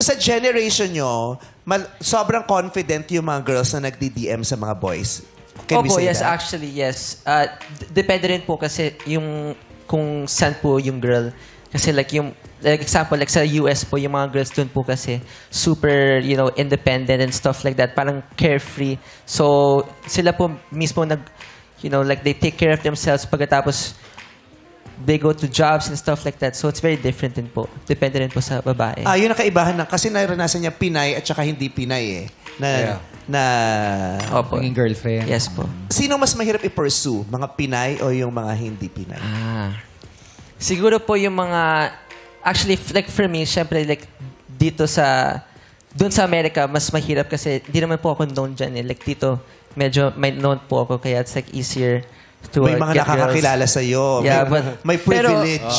sa generation nyo, sobrang confident yung mga girls na nagdi-DM sa mga boys. Can we Opo, say yes, that? actually, yes. Depende rin po kasi yung kung saan po yung girl. Kasi like example, like sa US po, yung mga girls dun po kasi super, independent and stuff like that. Parang carefree. So, sila po mismo like they take care of themselves pagkatapos they go to jobs and stuff like that. So, it's very different din po. Depende rin po sa babae. Yun ang kaibahan kasi naranasan niya Pinay at saka hindi Pinay Opo. Naging girlfriend. Yes po. Sino mas mahirap i-pursue? Mga Pinay o yung mga hindi Pinay? Siguro po yung mga... Actually, like for me, syempre, like dito doon sa Amerika, mas mahirap kasi hindi naman po ako known dyan. Like dito, medyo may known po ako kaya it's like easier to may mga nakakakilala sa'yo. Yeah, may privilege.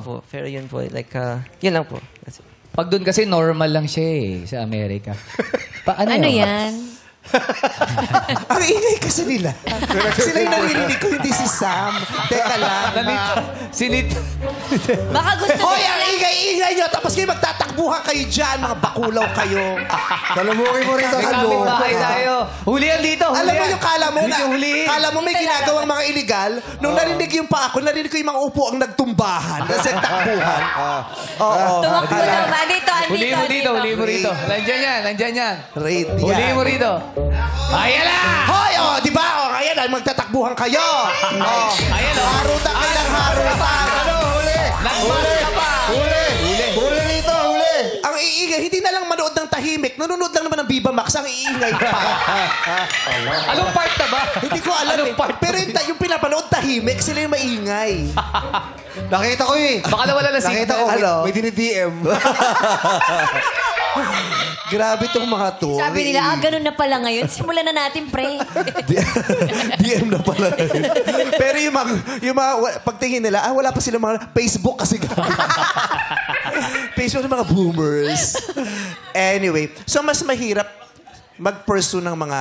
Opo, pero yun po. Like, yun lang po. Pag doon kasi normal lang siya sa Amerika. Ano yan? Ang ingay kasi nila. Sila yung naririnig ko, hindi si Sam. Teka lang. Sinit. Baka gusto Hoy, ang ingay-ingay nyo. Tapos kayo magtatakbuhan kayo dyan. Mga bakulaw kayo. Salamukin mo rin sa May kapit-bahay tayo. Huli yan dito. Alam mo yung kala mo, kala mo may Hindi ginagawang mga illegal. Nung narinig yung pa ako, narinig ko yung mga upo ang nagtumbahan. Nasa takbuhan. Oo. Tumakbo naman. Dito. Huli mo rito. Nandyan yan. Rate yan. Huli mo rito. Ayan na! Hoy, di ba? Ayan, magtatakbuhan kayo. Ayan o. Harutan kayo ng harutan. Huli! Huli rito, huli! Ang iingay, hindi na lang manood ng tahimik. Nanonood lang naman ng Viva Max. Ang iingay pa. Anong part na ba? Hindi ko alam Pero yung pinapanood tahimik, sila yung maingay. Nakita ko Baka nawala na Nakita ko, may dinidm. Grabe tong mga to. Sabi nila, ganun na pala ngayon. Simulan na natin, pre. DM na pala. Pero yung mga pagtingin nila, wala pa sila mga Facebook kasi. Facebook ng mga boomers. Anyway, so mas mahirap mag-pursue ng mga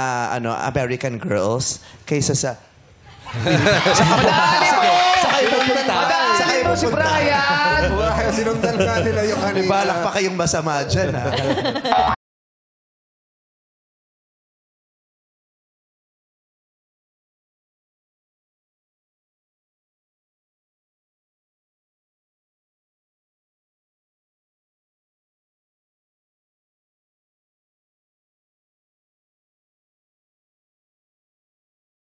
American girls kaysa sa... Madali mo si Brian! Sinundan nga nila yung kanina. Balak pa kayong masama dyan, ha?